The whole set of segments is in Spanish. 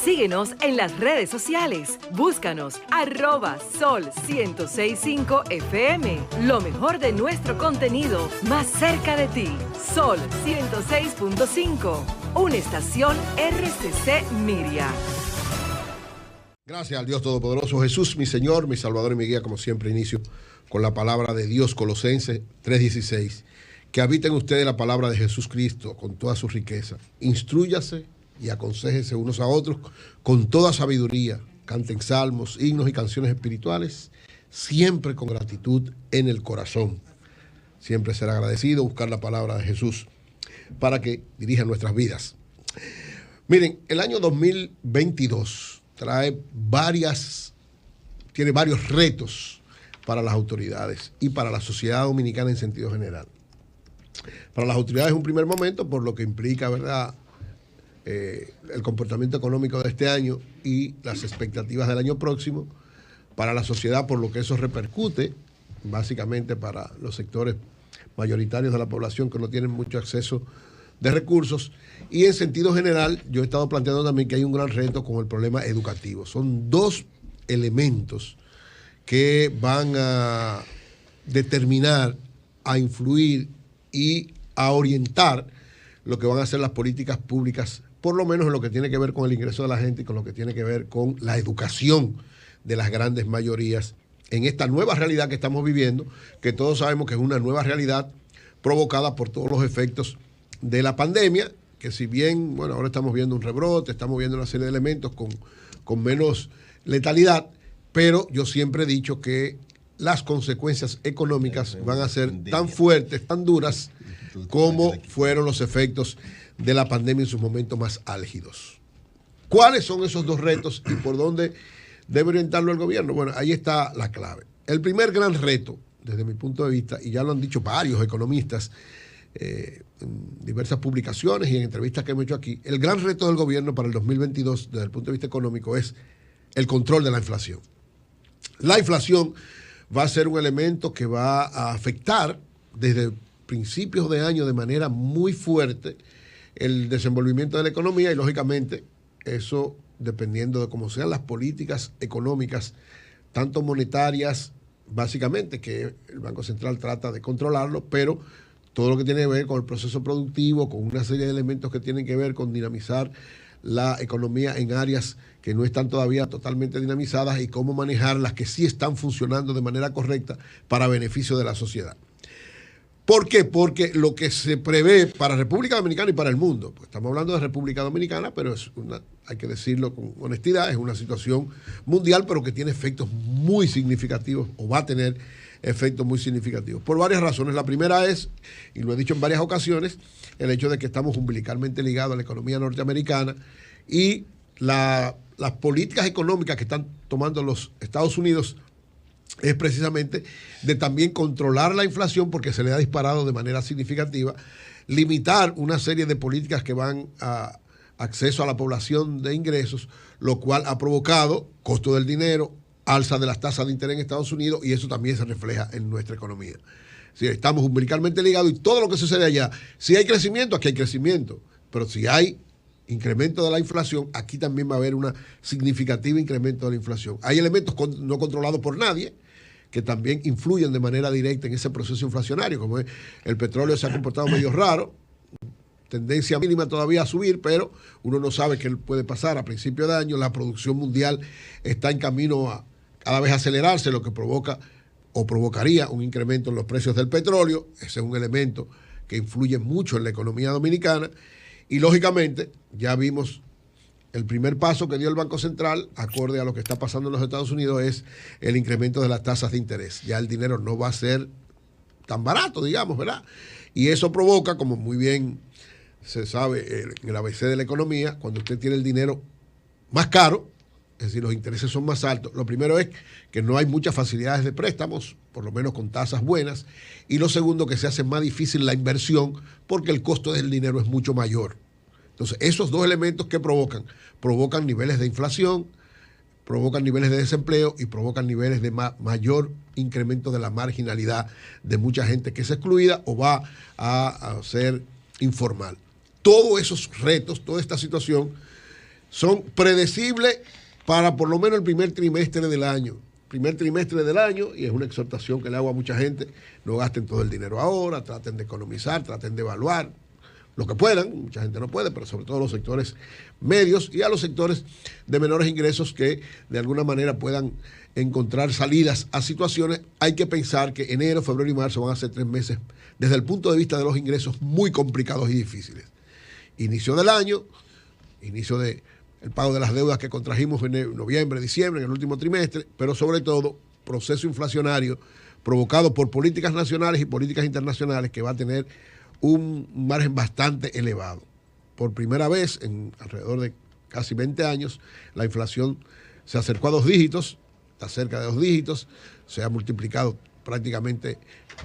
Síguenos en las redes sociales. Búscanos @Sol1065 FM. Lo mejor de nuestro contenido más cerca de ti. Sol 106.5. Una estación RCC Miria. Gracias al Dios Todopoderoso. Jesús, mi Señor, mi Salvador y mi guía, como siempre inicio con la palabra de Dios, Colosenses 3:16. Que habiten ustedes la palabra de Jesús Cristo con toda su riqueza. Instrúyase y aconséjese unos a otros con toda sabiduría. Canten salmos, himnos y canciones espirituales, siempre con gratitud en el corazón. Siempre ser agradecido, buscar la palabra de Jesús para que dirija nuestras vidas. Miren, el año 2022 tiene varios retos para las autoridades y para la sociedad dominicana en sentido general. Para las autoridades es un primer momento por lo que implica, ¿verdad?, el comportamiento económico de este año y las expectativas del año próximo. Para la sociedad, por lo que eso repercute, básicamente para los sectores mayoritarios de la población que no tienen mucho acceso de recursos. Y en sentido general, yo he estado planteando también que hay un gran reto con el problema educativo. Son dos elementos que van a determinar, a influir y a orientar lo que van a ser las políticas públicas, por lo menos en lo que tiene que ver con el ingreso de la gente y con lo que tiene que ver con la educación de las grandes mayorías en esta nueva realidad que estamos viviendo, que todos sabemos que es una nueva realidad provocada por todos los efectos de la pandemia, que si bien, bueno, ahora estamos viendo un rebrote, estamos viendo una serie de elementos con menos letalidad, pero yo siempre he dicho que las consecuencias económicas van a ser tan fuertes, tan duras, como fueron los efectos de la pandemia en sus momentos más álgidos. ¿Cuáles son esos dos retos y por dónde debe orientarlo el gobierno? Bueno, ahí está la clave. El primer gran reto, desde mi punto de vista, y ya lo han dicho varios economistas en diversas publicaciones y en entrevistas que hemos hecho aquí, el gran reto del gobierno para el 2022 desde el punto de vista económico es el control de la inflación. La inflación va a ser un elemento que va a afectar desde principios de año de manera muy fuerte el desenvolvimiento de la economía y lógicamente eso, dependiendo de cómo sean las políticas económicas, tanto monetarias, básicamente, que el Banco Central trata de controlarlo, pero todo lo que tiene que ver con el proceso productivo, con una serie de elementos que tienen que ver con dinamizar la economía en áreas que no están todavía totalmente dinamizadas y cómo manejar las que sí están funcionando de manera correcta para beneficio de la sociedad. ¿Por qué? Porque lo que se prevé para República Dominicana y para el mundo, pues estamos hablando de República Dominicana, pero hay que decirlo con honestidad, es una situación mundial, pero que tiene efectos muy significativos o va a tener efectos muy significativos. Por varias razones. La primera es, y lo he dicho en varias ocasiones, el hecho de que estamos umbilicalmente ligados a la economía norteamericana y las políticas económicas que están tomando los Estados Unidos es precisamente de también controlar la inflación porque se le ha disparado de manera significativa, limitar una serie de políticas que van a acceso a la población de ingresos, lo cual ha provocado costo del dinero, alza de las tasas de interés en Estados Unidos y eso también se refleja en nuestra economía. Si estamos umbilicalmente ligados y todo lo que sucede allá, si hay crecimiento, aquí hay crecimiento, pero si hay incremento de la inflación, aquí también va a haber un significativo incremento de la inflación. Hay elementos no controlados por nadie que también influyen de manera directa en ese proceso inflacionario, como es el petróleo se ha comportado medio raro, tendencia mínima todavía a subir, pero uno no sabe qué puede pasar a principio de año. La producción mundial está en camino a cada vez acelerarse, lo que provoca o provocaría un incremento en los precios del petróleo. Ese es un elemento que influye mucho en la economía dominicana. Y lógicamente ya vimos el primer paso que dio el Banco Central, acorde a lo que está pasando en los Estados Unidos, es el incremento de las tasas de interés. Ya el dinero no va a ser tan barato, digamos, ¿verdad? Y eso provoca, como muy bien se sabe en el ABC de la economía, cuando usted tiene el dinero más caro, es decir, los intereses son más altos, lo primero es que no hay muchas facilidades de préstamos, por lo menos con tasas buenas, y lo segundo, que se hace más difícil la inversión porque el costo del dinero es mucho mayor. Entonces, esos dos elementos que provocan niveles de inflación, provocan niveles de desempleo y provocan niveles de mayor incremento de la marginalidad de mucha gente que es excluida o va a ser informal. Todos esos retos, toda esta situación son predecibles para por lo menos el primer trimestre del año. Y es una exhortación que le hago a mucha gente: no gasten todo el dinero ahora, traten de economizar, traten de evaluar lo que puedan. Mucha gente no puede, pero sobre todo los sectores medios y a los sectores de menores ingresos que de alguna manera puedan encontrar salidas a situaciones. Hay que pensar que enero, febrero y marzo van a ser 3 meses desde el punto de vista de los ingresos muy complicados y difíciles. Inicio del año, inicio de el pago de las deudas que contrajimos en noviembre, diciembre, en el último trimestre, pero sobre todo proceso inflacionario provocado por políticas nacionales y políticas internacionales que va a tener un margen bastante elevado. Por primera vez en alrededor de casi 20 años, la inflación se acercó a 2 dígitos, está cerca de 2 dígitos, se ha multiplicado prácticamente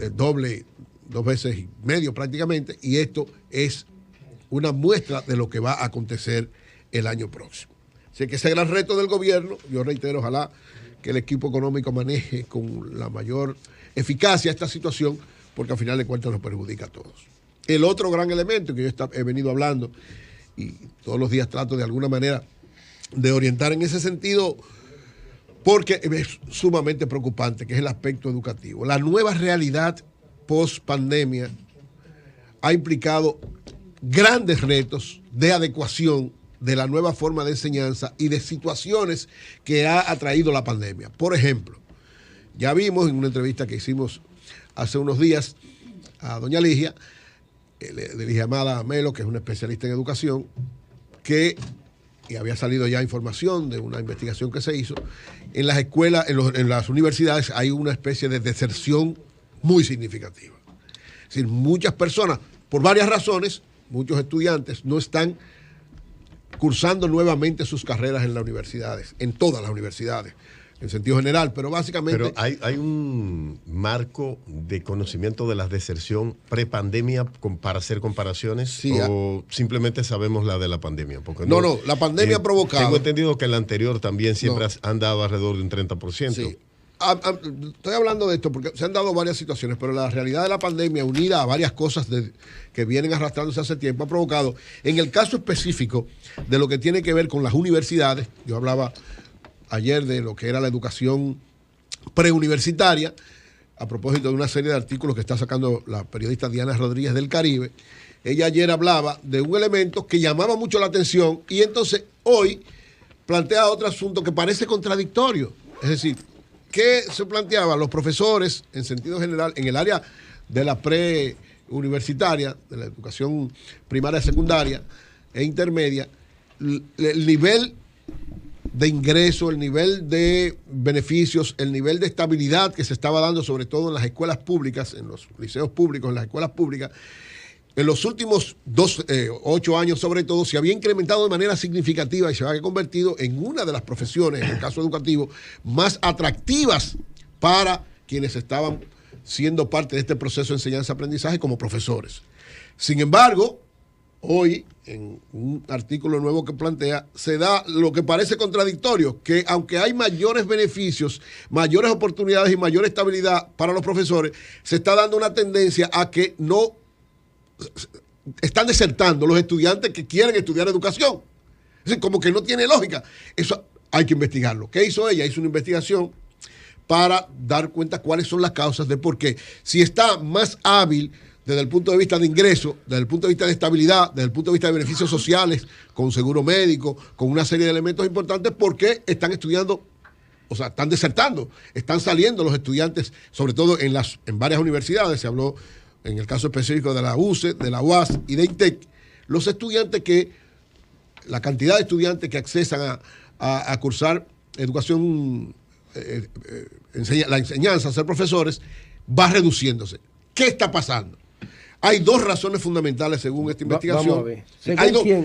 el doble, 2 veces y medio prácticamente, y esto es una muestra de lo que va a acontecer el año próximo. Así que ese gran reto del gobierno, yo reitero, ojalá que el equipo económico maneje con la mayor eficacia esta situación, porque al final de cuentas nos perjudica a todos. El otro gran elemento que yo he venido hablando, y todos los días trato de alguna manera de orientar en ese sentido, porque es sumamente preocupante, que es el aspecto educativo. La nueva realidad post-pandemia ha implicado grandes retos de adecuación de la nueva forma de enseñanza y de situaciones que ha atraído la pandemia. Por ejemplo, ya vimos en una entrevista que hicimos hace unos días a doña Ligia, de Ligia Amada Melo, que es una especialista en educación, y había salido ya información de una investigación que se hizo, en las escuelas, en las universidades hay una especie de deserción muy significativa. Es decir, muchas personas, por varias razones, muchos estudiantes no están cursando nuevamente sus carreras en las universidades, en todas las universidades, en sentido general, pero básicamente... Pero hay un marco de conocimiento de la deserción prepandemia para hacer comparaciones, sí, o simplemente sabemos la de la pandemia. Porque no, la pandemia ha provocado... Tengo entendido que la anterior también siempre han dado alrededor de un 30%. Sí. Estoy hablando de esto porque se han dado varias situaciones, pero la realidad de la pandemia, unida a varias cosas que vienen arrastrándose hace tiempo, ha provocado, en el caso específico de lo que tiene que ver con las universidades, yo hablaba ayer de lo que era la educación preuniversitaria, a propósito de una serie de artículos que está sacando la periodista Diana Rodríguez del Caribe. Ella ayer hablaba de un elemento que llamaba mucho la atención y entonces hoy plantea otro asunto que parece contradictorio. Es decir, ¿qué se planteaba? Los profesores, en sentido general, en el área de la preuniversitaria, de la educación primaria, secundaria e intermedia, el nivel de ingreso, el nivel de beneficios, el nivel de estabilidad que se estaba dando, sobre todo en las escuelas públicas, en los liceos públicos, en las escuelas públicas, en los últimos 8 años sobre todo, se había incrementado de manera significativa y se había convertido en una de las profesiones, en el caso educativo, más atractivas para quienes estaban siendo parte de este proceso de enseñanza-aprendizaje como profesores. Sin embargo, hoy, en un artículo nuevo que plantea, se da lo que parece contradictorio, que aunque hay mayores beneficios, mayores oportunidades y mayor estabilidad para los profesores, se está dando una tendencia a que no están desertando los estudiantes que quieren estudiar educación. Es decir, como que no tiene lógica. Eso hay que investigarlo. ¿Qué hizo ella? Hizo una investigación para dar cuenta cuáles son las causas de por qué. Si está más hábil desde el punto de vista de ingreso, desde el punto de vista de estabilidad, desde el punto de vista de beneficios sociales, con seguro médico, con una serie de elementos importantes, ¿por qué están estudiando? O sea, están desertando, están saliendo los estudiantes, sobre todo en varias universidades. Se habló en el caso específico de la UCE, de la UAS y de INTEC, la cantidad de estudiantes que accesan a cursar educación, la enseñanza, a ser profesores, va reduciéndose. ¿Qué está pasando? Hay 2 razones fundamentales según esta investigación. Vamos a ver.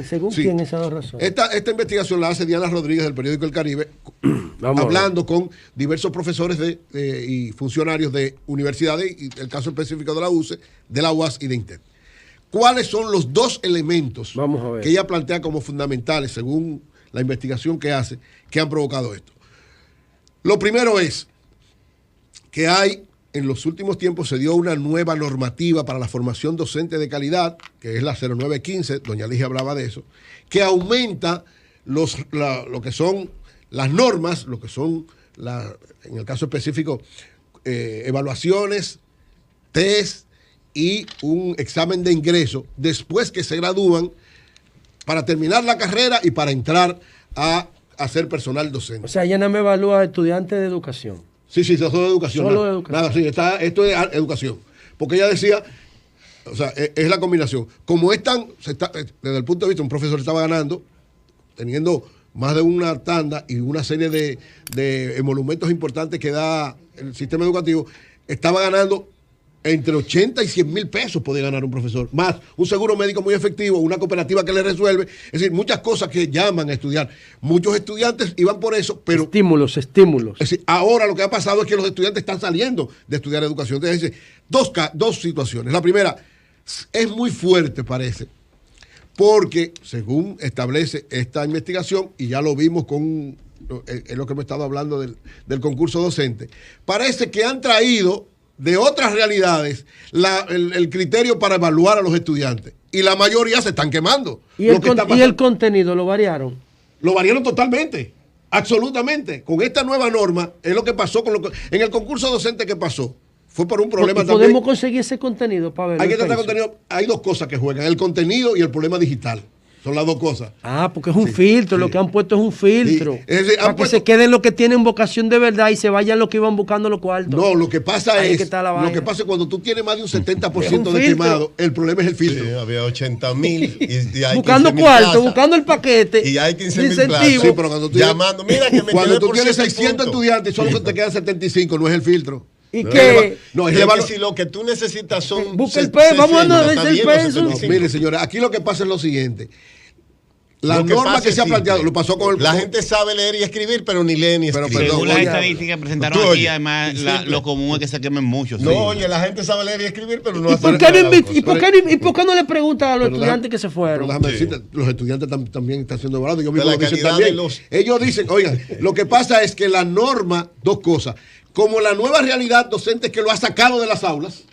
¿Según quién esas 2 razones? Esta investigación la hace Diana Rodríguez del periódico El Caribe, hablando con diversos profesores y funcionarios de universidades, y el caso específico de la UCE, de la UAS y de INTEC. ¿Cuáles son los 2 elementos que ella plantea como fundamentales, según la investigación que hace, que han provocado esto? Lo primero es que en los últimos tiempos se dio una nueva normativa para la formación docente de calidad, que es la 0915, doña Ligia hablaba de eso, que aumenta lo que son las normas, lo que son, en el caso específico, evaluaciones, test y un examen de ingreso después que se gradúan para terminar la carrera y para entrar a ser personal docente. O sea, ella no me evalúa estudiantes de educación. Sí, solo de educación. Solo de educación. Nada, sí, esto es educación. Porque ella decía, o sea, es la combinación. Como desde el punto de vista, un profesor estaba ganando, teniendo más de una tanda y una serie de emolumentos importantes que da el sistema educativo, estaba ganando entre 80 y 100 mil pesos podía ganar un profesor, más un seguro médico muy efectivo, una cooperativa que le resuelve, es decir, muchas cosas que llaman a estudiar. Muchos estudiantes iban por eso, pero... Estímulos. Es decir, ahora lo que ha pasado es que los estudiantes están saliendo de estudiar educación. Entonces, dos situaciones. La primera, es muy fuerte, parece, porque según establece esta investigación, y ya lo vimos es lo que hemos estado hablando del concurso docente, parece que han traído de otras realidades el criterio para evaluar a los estudiantes. Y la mayoría se están quemando. ¿Y el contenido lo variaron? Lo variaron totalmente, absolutamente. Con esta nueva norma, es lo que pasó en el concurso docente que pasó. Fue por un problema también. ¿Podemos conseguir ese contenido para ver? Hay que tratar contenido. Hay dos cosas que juegan, el contenido y el problema digital. Son las dos cosas. Porque es un filtro, lo que han puesto es un filtro. Sí. Es decir, para que se queden los que tienen vocación de verdad y se vayan los que iban buscando los cuartos. No, lo que pasa es cuando tú tienes más de un 70% de quemado, el problema es el filtro. Sí, había 80,000 y hay buscando cuartos, buscando el paquete. Y hay 15,000 plazas. Sí, pero cuando tú llamando, mira que me cuando tú tienes 600 estudiantes y solo te quedan 75, no es el filtro. ¿Y qué? No, es que si lo que tú necesitas son... Busca el peso, vamos a ver el peso. Mire, señora, aquí lo que pasa es lo siguiente. La norma que se ha planteado, lo pasó con la gente sabe leer y escribir, pero ni lee ni escribe. Según las estadísticas que presentaron aquí, además, lo común es que se quemen muchos. No, oye, la gente sabe leer y escribir, pero no hace nada. ¿Y por qué no le preguntan a los estudiantes que se fueron? Déjame decirte, los estudiantes también están siendo evaluados. Ellos dicen, oigan, lo que pasa es que la norma, dos cosas, como la nueva realidad docente que lo ha sacado de las aulas,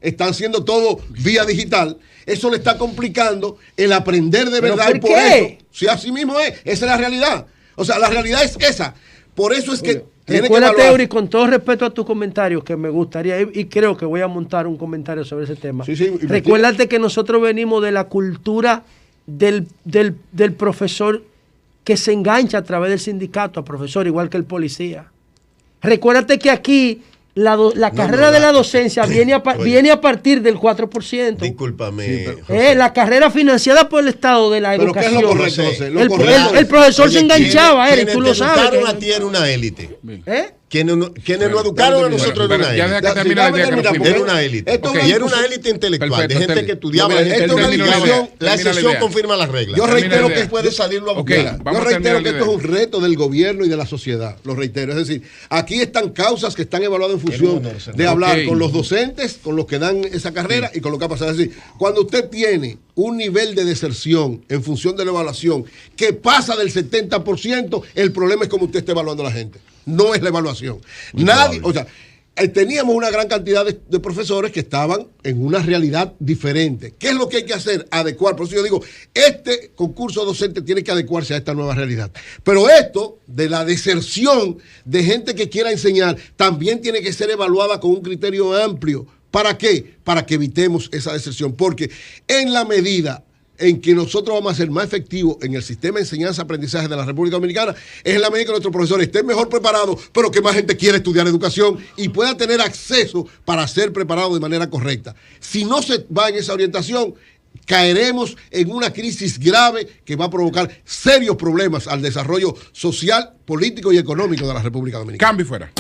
están haciendo todo vía digital, eso le está complicando el aprender de verdad. ¿Por qué? Eso, si así mismo es, esa es la realidad. O sea, la realidad es esa. Por eso es que recuérdate, Eury, con todo respeto a tus comentarios, que me gustaría, y creo que voy a montar un comentario sobre ese tema. Recuérdate que nosotros venimos de la cultura del profesor que se engancha a través del sindicato a profesor, igual que el policía. Recuérdate que aquí la carrera de la docencia viene a partir del 4%. Discúlpame. La carrera financiada por el Estado de la educación. ¿Qué es lo correcto? El profesor se enganchaba, Eric, tú lo sabes. Quienes educaron a ti era una élite. Quienes nos educaron a nosotros era una élite. Era una élite. Y era una élite intelectual, de gente que estudiaba. La excepción confirma las reglas. Yo reitero que puede salirlo a buscar. Yo reitero que esto es un reto del gobierno y de la sociedad. Lo reitero. Es decir, aquí están causas que están evaluadas en función de hablar con los docentes, con los que dan esa carrera y con lo que ha pasado. Es decir, cuando usted tiene un nivel de deserción en función de la evaluación que pasa del 70%, el problema es cómo usted está evaluando a la gente. No es la evaluación. Nadie, o sea, teníamos una gran cantidad de profesores que estaban en una realidad diferente. ¿Qué es lo que hay que hacer? Adecuar. Por eso yo digo, este concurso docente tiene que adecuarse a esta nueva realidad. Pero esto de la deserción de gente que quiera enseñar también tiene que ser evaluada con un criterio amplio. ¿Para qué? Para que evitemos esa deserción. Porque en la medida en que nosotros vamos a ser más efectivos en el sistema de enseñanza-aprendizaje de la República Dominicana, es en la medida que nuestros profesores estén mejor preparados, pero que más gente quiera estudiar educación y pueda tener acceso para ser preparados de manera correcta. Si no se va en esa orientación, caeremos en una crisis grave que va a provocar serios problemas al desarrollo social, político y económico de la República Dominicana. Cambio fuera.